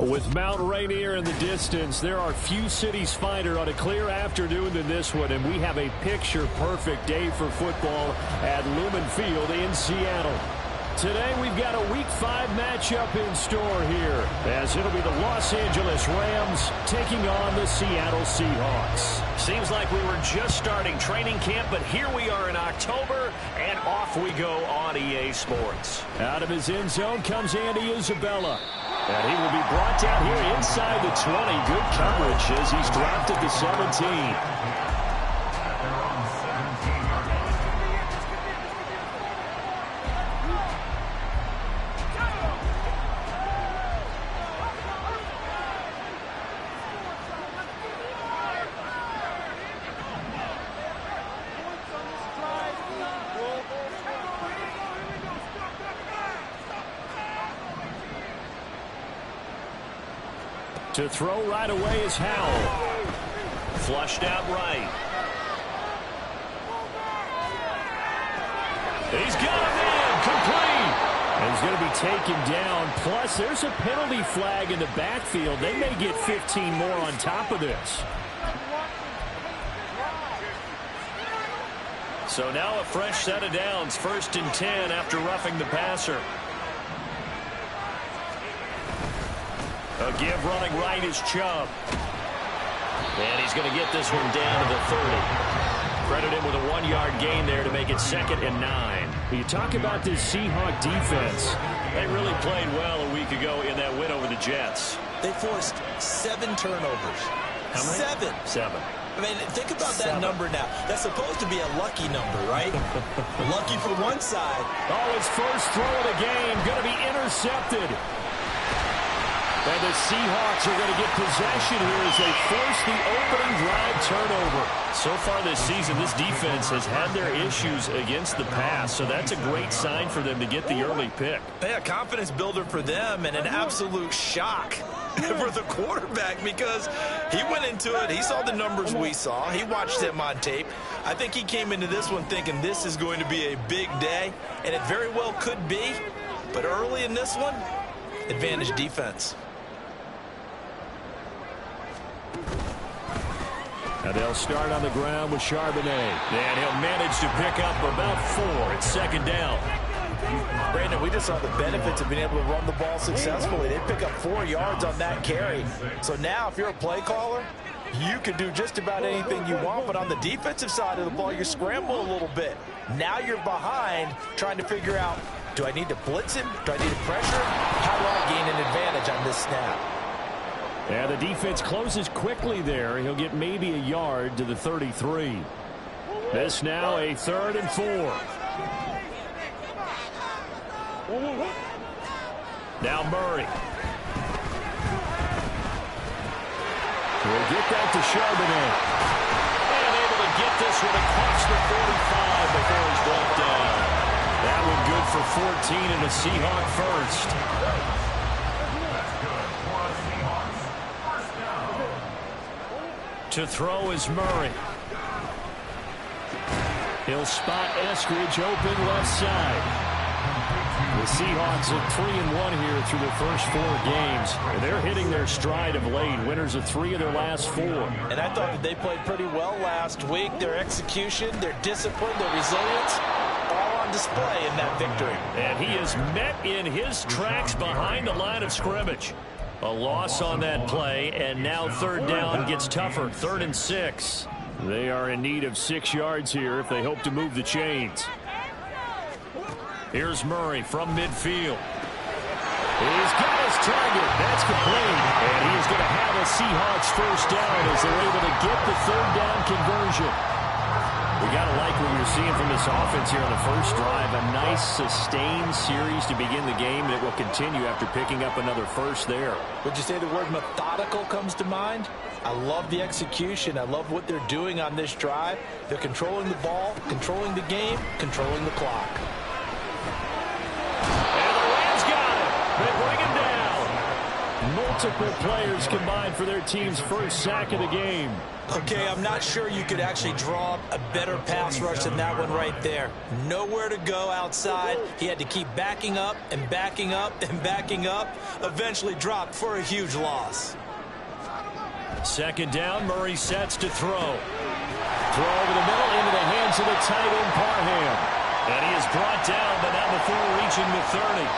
With Mount Rainier in the distance, there are few cities finer on a clear afternoon than this one, and we have a picture-perfect day for football at Lumen Field in Seattle. Today, we've got a Week 5 matchup in store here, as it'll be the Los Angeles Rams taking on the Seattle Seahawks. Seems like we were just starting training camp, but here we are in October, and off we go on EA Sports. Out of his end zone comes Andy Isabella. And he will be brought down here inside the 20. Good coverage as he's dropped at the 17. To throw right away is Howell. Flushed out right. He's got him in. Complete. And he's going to be taken down. Plus, there's a penalty flag in the backfield. They may get 15 more on top of this. So now a fresh set of downs. 1st and 10 after roughing the passer. A give running right is Chubb. And he's going to get this one down to the 30. Credit him with a 1-yard gain there to make it 2nd and 9. You talk about this Seahawk defense. They really played well a week ago in that win over the Jets. They forced 7 turnovers. How many? 7. I mean, think about that number now. That's supposed to be a lucky number, right? Lucky for one side. Oh, his first throw of the game going to be intercepted. And the Seahawks are going to get possession here as they force the opening drive turnover. So far this season, this defense has had their issues against the pass, so that's a great sign for them to get the early pick. Yeah, confidence builder for them and an absolute shock for the quarterback because he went into it. He saw the numbers we saw. He watched them on tape. I think he came into this one thinking this is going to be a big day, and it very well could be. But early in this one, advantage defense. And they'll start on the ground with Charbonnet. And he'll manage to pick up about 4 at 2nd down. Brandon, we just saw the benefits of being able to run the ball successfully. They pick up 4 yards on that carry. So now if you're a play caller, you can do just about anything you want. But on the defensive side of the ball, you scramble a little bit. Now you're behind trying to figure out, do I need to blitz him? Do I need to pressure him? How do I gain an advantage on this snap? Yeah, the defense closes quickly there. He'll get maybe a yard to the 33. This now a 3rd and 4. Now Murray. We'll get that to Charbonnet. And able to get this one across the 45 before he's brought down. That one good for 14 and a Seahawk first. To throw is Murray. He'll spot Eskridge open left side. The Seahawks are 3-1 here through their first 4 games. And they're hitting their stride of late. Winners of 3 of their last 4. And I thought that they played pretty well last week. Their execution, their discipline, their resilience, all on display in that victory. And he is met in his tracks behind the line of scrimmage. A loss on that play, and now 3rd down gets tougher. 3rd and 6. They are in need of 6 yards here if they hope to move the chains. Here's Murray from midfield. He's got his target. That's complete. And he is going to have a Seahawks first down as they're able to get the 3rd down conversion. We got to like what you're seeing from this offense here on the first drive. A nice, sustained series to begin the game that will continue after picking up another first there. Would you say the word methodical comes to mind? I love the execution. I love what they're doing on this drive. They're controlling the ball, controlling the game, controlling the clock. And the Rams got it. They bring him down. multiple players combined for their team's first sack of the game. Okay, I'm not sure you could actually draw a better pass rush than that one right there. Nowhere to go outside. He had to keep backing up and backing up and backing up. Eventually dropped for a huge loss. Second down, Murray sets to throw. Throw over the middle into the hands of the tight end, Parham. And he is brought down, but not before reaching the 30.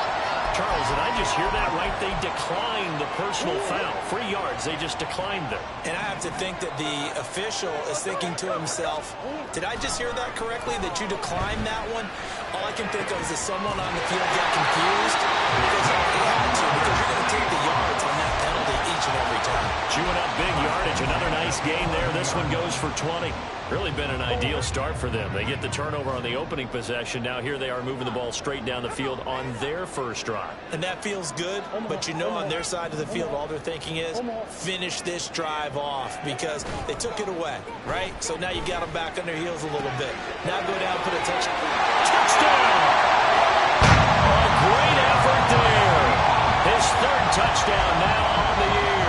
Charles, did I just hear that right? They declined the personal foul. 3 yards, they just declined them. And I have to think that the official is thinking to himself, did I just hear that correctly, that you declined that one? All I can think of is that someone on the field got confused because he had to, because you're going to take the yards on that penalty each and every time. Chewing up big yardage. Another nice gain there. This one goes for 20. Really been an ideal start for them. They get the turnover on the opening possession. Now here they are moving the ball straight down the field on their first drive. And that feels good, but you know on their side of the field all they're thinking is finish this drive off because they took it away, right? So now you got them back on their heels a little bit. Now go down, put a touchdown. A great effort there. His third touchdown now on the year.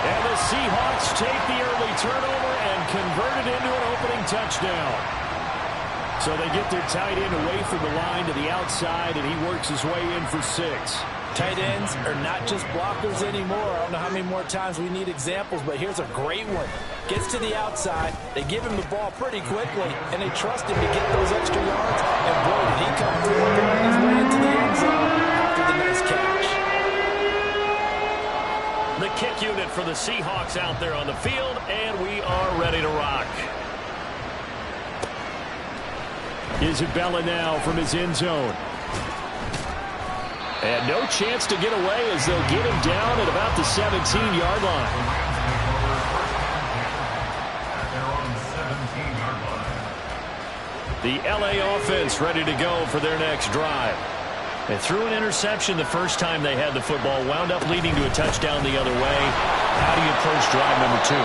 And the Seahawks take the early turnover and convert it into an opening touchdown. So they get their tight end away from the line to the outside, and he works his way in for 6. Tight ends are not just blockers anymore. I don't know how many more times we need examples, but here's a great one. Gets to the outside, they give him the ball pretty quickly, and they trust him to get those extra yards. And boy, did he come through on his way into the end zone after the nice catch. The kick unit for the Seahawks out there on the field, and we are ready to rock. Isabella now from his end zone. And no chance to get away as they'll get him down at about the 17-yard line. The LA offense ready to go for their next drive. They threw an interception the first time they had the football, wound up leading to a touchdown the other way. How do you approach drive number 2?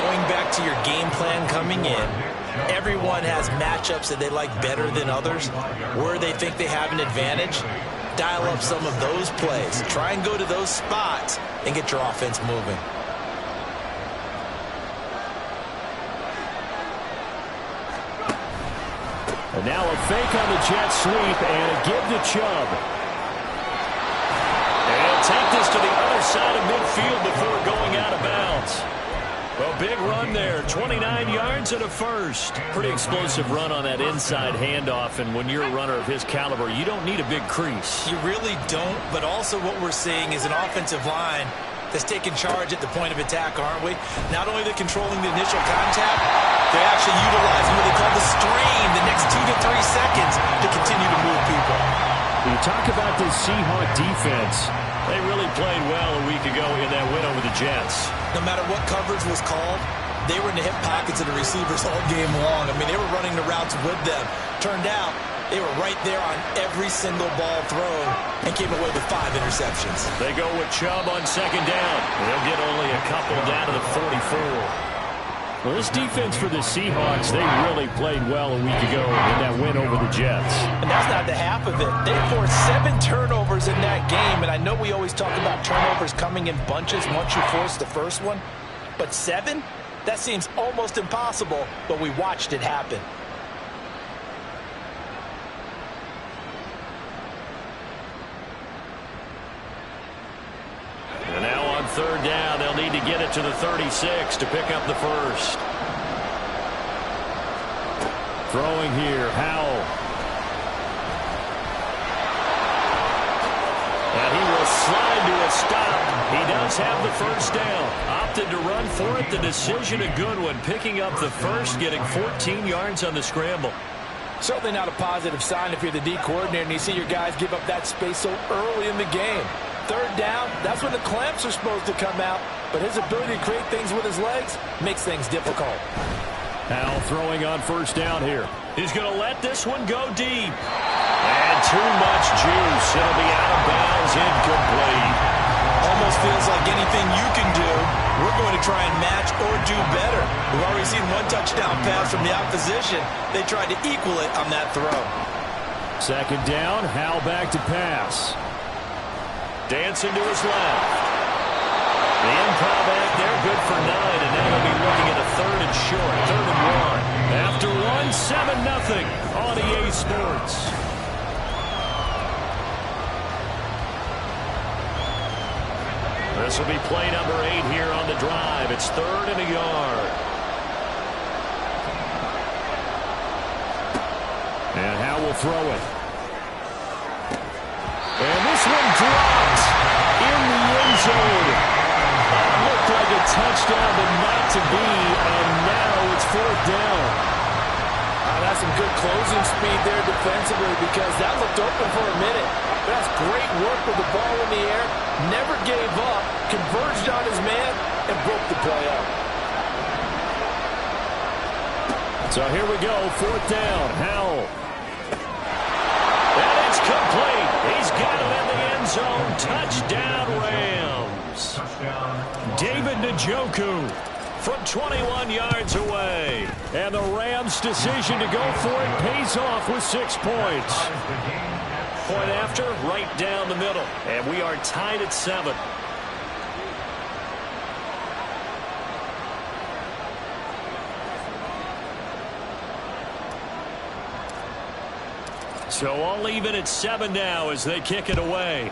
Going back to your game plan coming in, everyone has matchups that they like better than others, where they think they have an advantage. Dial up some of those plays. Try and go to those spots and get your offense moving. And now a fake on the jet sweep and a give to Chubb. And he'll take this to the other side of midfield before going out of bounds. Well, big run there, 29 yards and a first. Pretty explosive run on that inside handoff, and when you're a runner of his caliber, you don't need a big crease. You really don't, but also what we're seeing is an offensive line that's taking charge at the point of attack, aren't we? Not only they're controlling the initial contact, they're actually utilizing what they call the strain the next 2 to 3 seconds to continue to move people. You talk about this Seahawk defense. They really played well a week ago in that win over the Jets. No matter what coverage was called, they were in the hip pockets of the receivers all game long. I mean, they were running the routes with them. Turned out, they were right there on every single ball thrown and came away with 5 interceptions. They go with Chubb on second down. They'll get only a couple down to the 44. Well, this defense for the Seahawks, they really played well a week ago in that win over the Jets. And that's not the half of it. They forced 7 turnovers in that game, and I know we always talk about turnovers coming in bunches once you force the first one, but 7? That seems almost impossible, but we watched it happen. And now on third down, they'll need to get it to the 36 to pick up the first. Throwing here, Howell. And he will slide to a stop. He does have the first down. Opted to run for it. The decision a good one. Picking up the first, getting 14 yards on the scramble. Certainly not a positive sign if you're the D coordinator and you see your guys give up that space so early in the game. Third down, that's when the clamps are supposed to come out, but his ability to create things with his legs makes things difficult. Howell throwing on first down here. He's going to let this one go deep. And too much juice. It'll be out of bounds, incomplete. Almost feels like anything you can do, we're going to try and match or do better. We've already seen 1 touchdown pass from the opposition. They tried to equal it on that throw. Second down, Howell back to pass. Dancing to his left. The improv act there, good for 9, and now they'll be looking at a 3rd and short, 3rd and 1. After 7-0 on EA Sports. This will be play number 8 here on the drive. It's 3rd and a yard. And Howe will throw it. And this one dropped in the end zone. Looked like a touchdown, but not to be. And now it's 4th down. That's some good closing speed there defensively because that looked open for a minute. That's great work with the ball in the air. Never gave up, converged on his man, and broke the play up. So here we go, 4th down. Howell. And it's complete. He's got it in the end zone. Touchdown, Rams. David Njoku from 21 yards away. And the Rams' decision to go for it pays off with 6 points. Point after, right down the middle. And we are tied at 7. So all even at 7 now as they kick it away.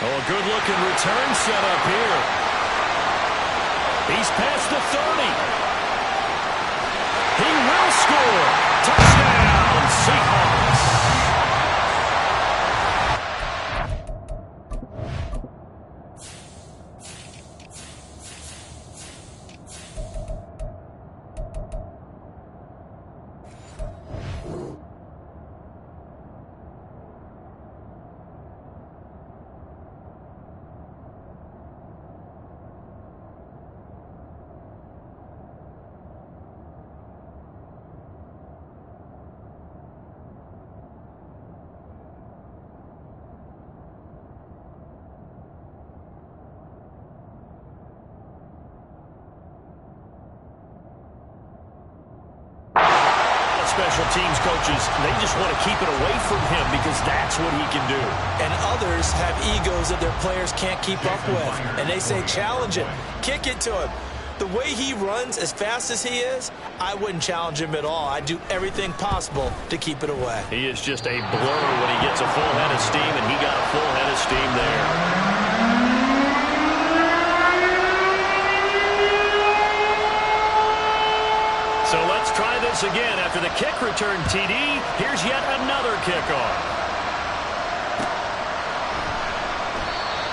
Oh, a good-looking return set up here. He's past the 30. He will score. Touchdown, Seahawks. Special teams coaches, they just want to keep it away from him because that's what he can do. And others have egos that their players can't keep up with. And they say, challenge him, kick it to him. The way he runs as fast as he is, I wouldn't challenge him at all. I'd do everything possible to keep it away. He is just a blur when he gets a full head of steam, and he got a full head of steam there. So let's try this again. After the kick return TD, here's yet another kickoff.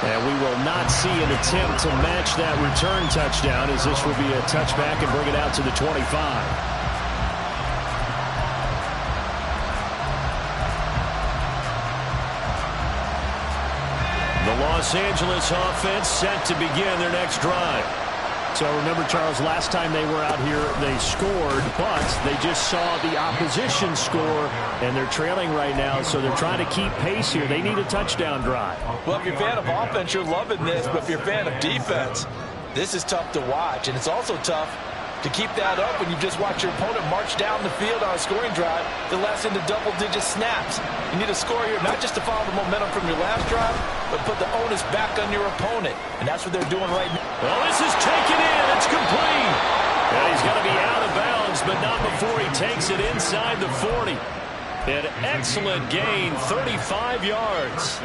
And we will not see an attempt to match that return touchdown, as this will be a touchback and bring it out to the 25. The Los Angeles offense set to begin their next drive. So remember, Charles, last time they were out here, they scored, but they just saw the opposition score, and they're trailing right now, so they're trying to keep pace here. They need a touchdown drive. Well, if you're a fan of offense, you're loving this, but if you're a fan of defense, this is tough to watch, and it's also tough to keep that up when you just watch your opponent march down the field on a scoring drive that lasts into double-digit snaps. You need to score here, not just to follow the momentum from your last drive, but put the onus back on your opponent. And that's what they're doing right now. Well, this is taken in. It's complete. And he's going to be out of bounds, but not before he takes it inside the 40. An excellent gain, 35 yards.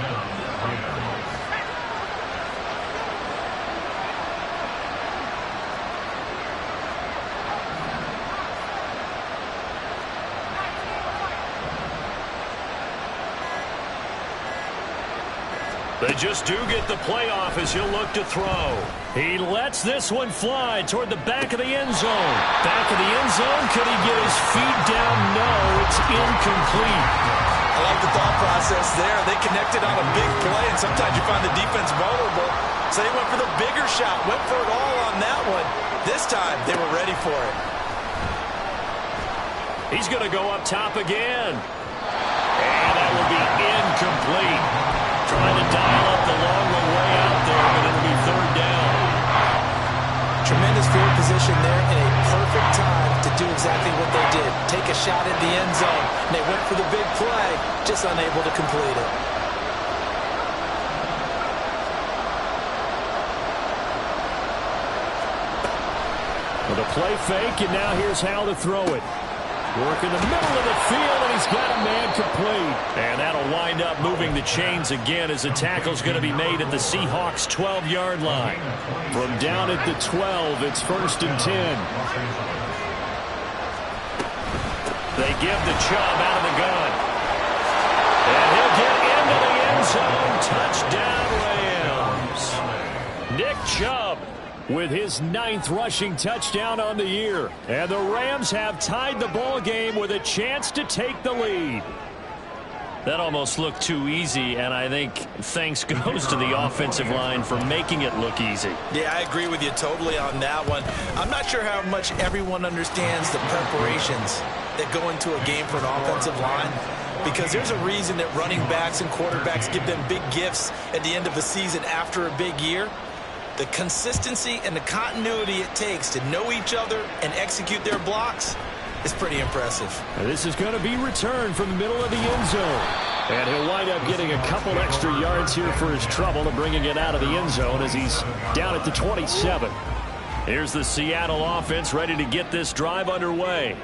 They just do get the playoff as he'll look to throw. He lets this one fly toward the back of the end zone. Back of the end zone. Could he get his feet down? No, it's incomplete. I like the thought process there. They connected on a big play, and sometimes you find the defense vulnerable. So they went for the bigger shot, went for it all on that one. This time, they were ready for it. He's going to go up top again. And that will be incomplete. Trying to dial up the long way out there, but it'll be 3rd down. tremendous field position there and a perfect time to do exactly what they did. Take a shot at the end zone. And they went for the big play, just unable to complete it. With a play fake, and now here's how to throw it. Work in the middle of the field, and he's got a man complete. And that'll wind up moving the chains again as the tackle's going to be made at the Seahawks' 12-yard line. From down at the 12, it's 1st and 10. They give the Chubb out of the gun. And he'll get into the end zone. Touchdown, Rams. Nick Chubb with his 9th rushing touchdown on the year. And the Rams have tied the ball game with a chance to take the lead. That almost looked too easy, and I think thanks goes to the offensive line for making it look easy. Yeah, I agree with you totally on that one. I'm not sure how much everyone understands the preparations that go into a game for an offensive line, because there's a reason that running backs and quarterbacks give them big gifts at the end of the season after a big year. The consistency and the continuity it takes to know each other and execute their blocks is pretty impressive. And this is going to be returned from the middle of the end zone. And he'll wind up getting a couple extra yards here for his trouble and bringing it out of the end zone as he's down at the 27. Here's the Seattle offense ready to get this drive underway.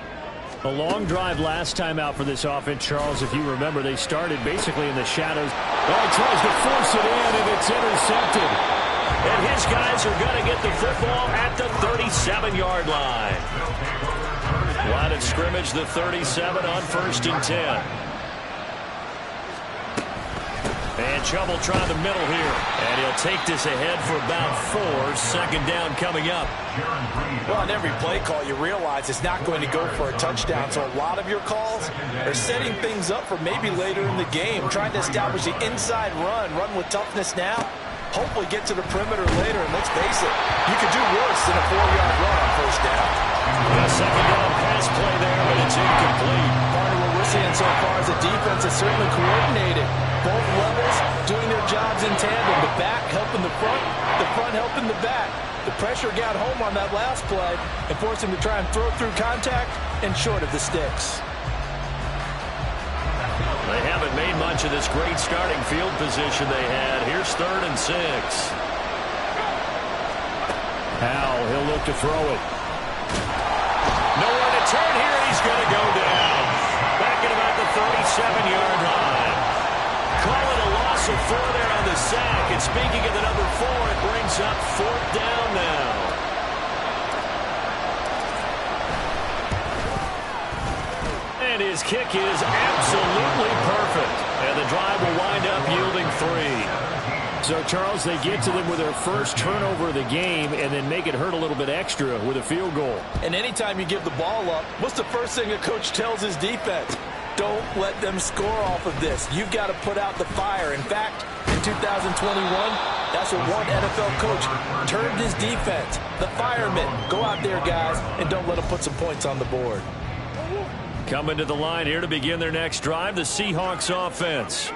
A long drive last time out for this offense, Charles. If you remember, they started basically in the shadows. Oh, he tries to force it in, and it's intercepted. And his guys are going to get the football at the 37-yard line. Line of scrimmage, the 37 on 1st and 10. And Chubb will try the middle here. And he'll take this ahead for about 4. 2nd down coming up. Well, on every play call, you realize it's not going to go for a touchdown. So a lot of your calls are setting things up for maybe later in the game, trying to establish the inside run with toughness now. Hopefully get to the perimeter later, and let's face it, you could do worse than a 4-yard run on 1st down. A 2nd down pass play there, but it's incomplete. Part of what we're seeing so far is the defense is certainly coordinated. Both levels doing their jobs in tandem. The back helping the front helping the back. The pressure got home on that last play and forced him to try and throw through contact and short of the sticks. They haven't made much of this great starting field position they had. Here's 3rd and 6. Howell, he'll look to throw it. Nowhere to turn here, and he's going to go down. Back at about the 37-yard line. Call it a loss of 4 there on the sack. And speaking of the number 4, it brings up 4th down now. And his kick is absolutely perfect. And the drive will wind up yielding 3. So, Charles, they get to them with their first turnover of the game and then make it hurt a little bit extra with a field goal. And anytime you give the ball up, what's the first thing a coach tells his defense? Don't let them score off of this. You've got to put out the fire. In fact, in 2021, that's what one NFL coach termed his defense. The firemen. Go out there, guys, and don't let them put some points on the board. Coming to the line here to begin their next drive, the Seahawks offense.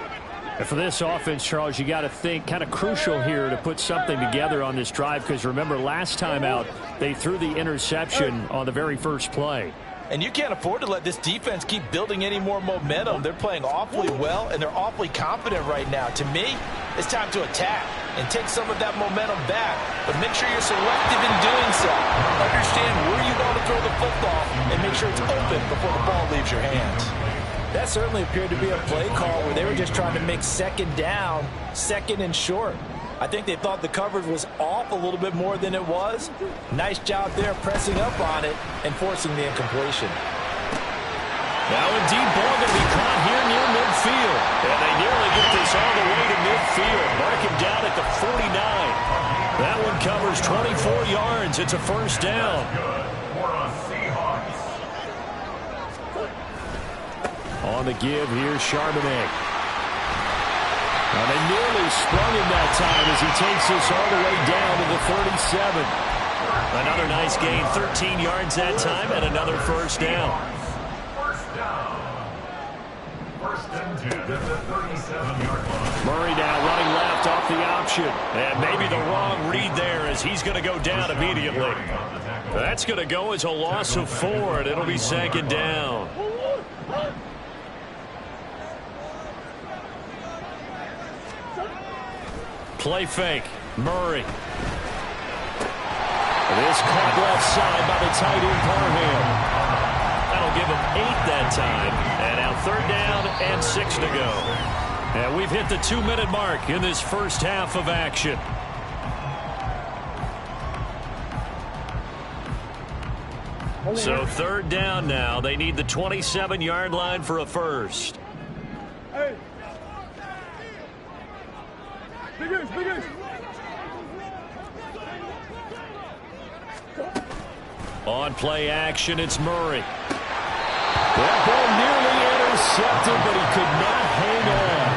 And for this offense, Charles, you got to think kind of crucial here to put something together on this drive, because remember last time out they threw the interception on the very first play. And you can't afford to let this defense keep building any more momentum. They're playing awfully well, and they're awfully confident right now. To me, it's time to attack and take some of that momentum back, but make sure you're selective in doing so. Understand where you want to throw the football and make sure it's open before the ball leaves your hands. That certainly appeared to be a play call where they were just trying to make 2nd down, 2nd and short. I think they thought the coverage was off a little bit more than it was. Nice job there pressing up on it and forcing the incompletion. Now indeed, ball going to be caught here near midfield. And they nearly get this all the way to midfield. Mark him down at the 49. That one covers 24 yards. It's a 1st down. On the give here, Charbonnet. Now they nearly sprung him that time as he takes this all the way down to the 37. Another nice gain, 13 yards that time, and another 1st down. Murray now running left off the option. And maybe the wrong read there as he's going to go down immediately. That's going to go as a loss of 4, and it'll be 2nd down. Play fake. Murray. This caught left side by the tight end Parham. That'll give him 8 that time. And now 3rd down and 6 to go. And we've hit the 2-minute mark in this first half of action. So 3rd down now. They need the 27-yard line for a first. Hey. Big. On play action, it's Murray. That ball nearly intercepted, but he could not hang on.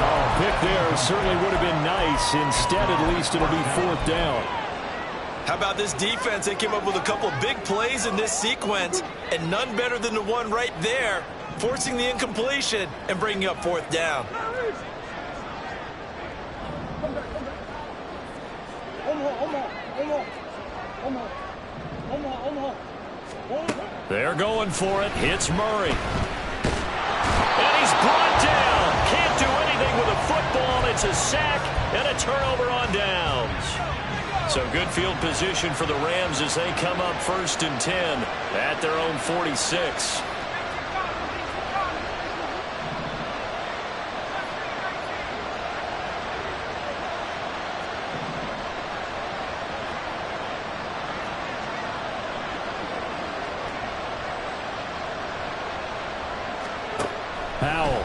Oh, pick there certainly would have been nice. Instead, at least it'll be 4th down. How about this defense? They came up with a couple of big plays in this sequence, and none better than the one right there, forcing the incompletion and bringing up 4th down. They're going for it. Hits Murray. And he's brought down. Can't do anything with a football. It's a sack and a turnover on downs. So good field position for the Rams as they come up 1st and 10 at their own 46. Powell.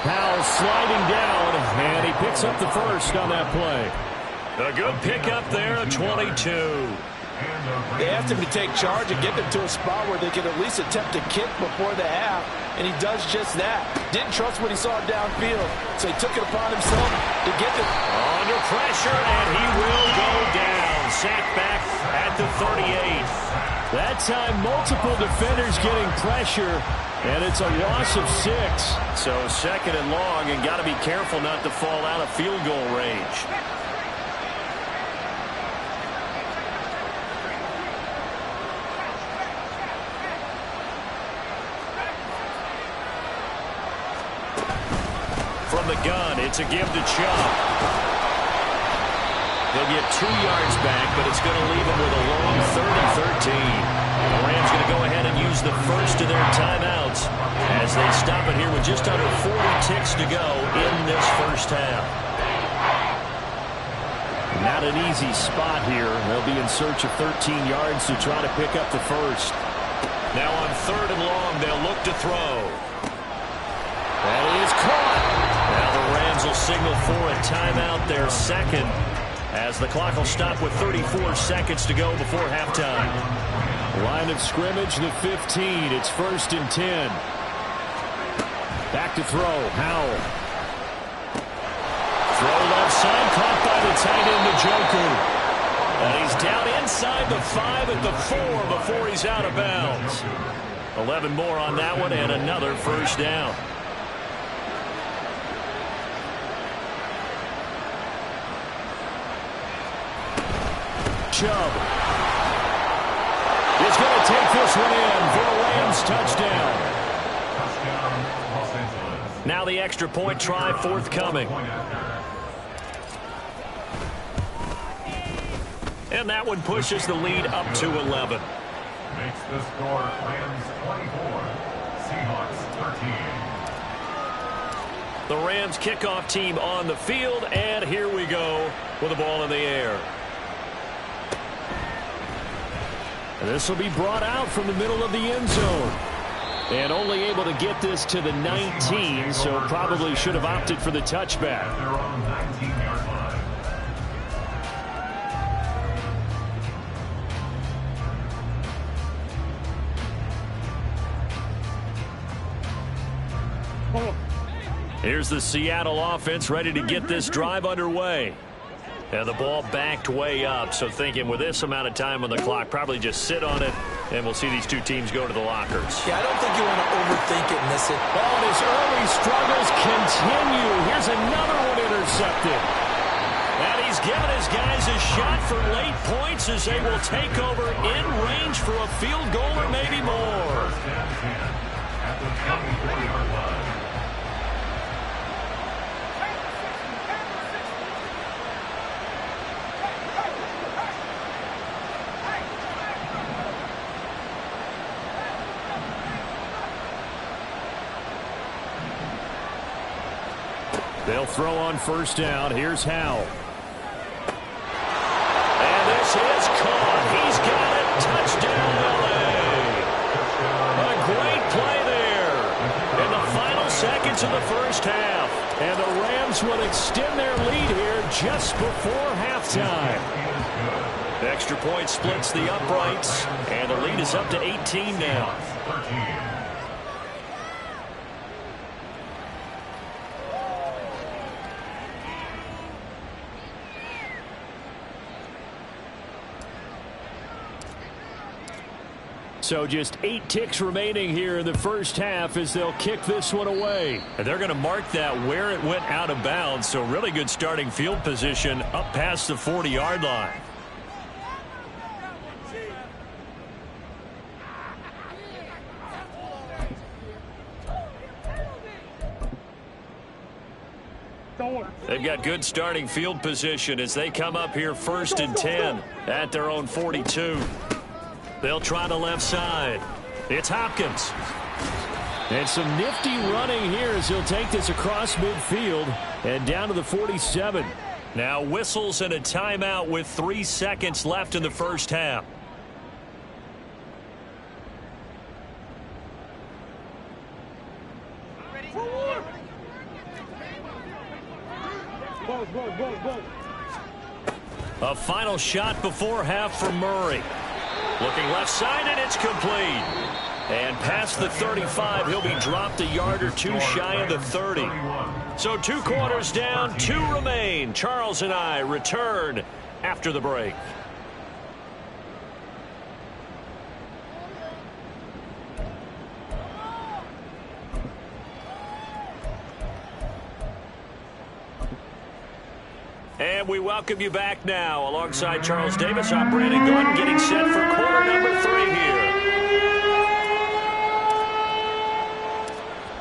Powell sliding down, and he picks up the first on that play. A good pickup there, a 22. They asked him to take charge and get them to a spot where they could at least attempt to kick before the half, and he does just that. Didn't trust what he saw downfield, so he took it upon himself to get them. Under pressure, and he will go down. Sacked back at the 38. That time, multiple defenders getting pressure, and it's a loss of 6. So 2nd and long, and got to be careful not to fall out of field goal range. From the gun, it's a give to Chubb. He'll get 2 yards back, but it's going to leave him with a long 30-13. The Rams going to go ahead and use the first of their timeouts as they stop it here with just under 40 ticks to go in this first half. Not an easy spot here. They'll be in search of 13 yards to try to pick up the first. Now on 3rd and long, they'll look to throw. That is caught. Now the Rams will signal for a timeout, their 2nd, as the clock will stop with 34 seconds to go before halftime. Line of scrimmage, the 15. It's 1st and 10. Back to throw. Howell. Throw left side, caught by the tight end, the Joker. And he's down inside the 5 at the 4 before he's out of bounds. 11 more on that one, and another 1st down. Chubb is going to take this one in for a Rams touchdown. Now the extra point try forthcoming. And that one pushes the lead up to 11. Makes the score Rams 24, Seahawks 13. The Rams kickoff team on the field, and here we go with the ball in the air. And this will be brought out from the middle of the end zone. And only able to get this to the 19, so probably should have opted for the touchback. At their own 19-yard line. Here's the Seattle offense ready to get this drive underway. And the ball backed way up, so thinking with this amount of time on the clock, probably just sit on it, and we'll see these two teams go to the lockers. Yeah, I don't think you want to overthink it and miss it. Oh, and his early struggles continue. Here's another one intercepted. And he's given his guys a shot for late points as they will take over in range for a field goal or maybe more. First and 10 at the 24-yard line. They'll throw on first down. Here's Howell. And this is caught. He's got it. Touchdown, LA. A great play there in the final seconds of the first half. And the Rams will extend their lead here just before halftime. Extra point splits the uprights, and the lead is up to 18 now. 13. So just 8 ticks remaining here in the first half as they'll kick this one away. And they're going to mark that where it went out of bounds. So really good starting field position up past the 40-yard line. They've got good starting field position as they come up here first and 10 at their own 42. They'll try the left side. It's Hopkins. And some nifty running here as he'll take this across midfield and down to the 47. Now whistles and a timeout with 3 seconds left in the first half. A final shot before half from Murray. Looking left side, and it's complete. And past the 35, he'll be dropped a yard or two shy of the 30. So 2 quarters down, 2 remain. Charles and I return after the break. And we welcome you back now. Alongside Charles Davis, I'm Brandon Gordon, getting set for quarter number 3 here.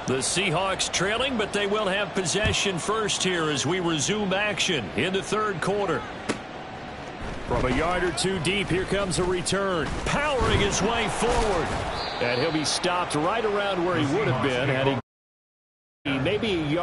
The Seahawks trailing, but they will have possession first here as we resume action in the third quarter. From a yard or 2 deep, here comes a return. Powering his way forward. And he'll be stopped right around where he would have been had he maybe a yard.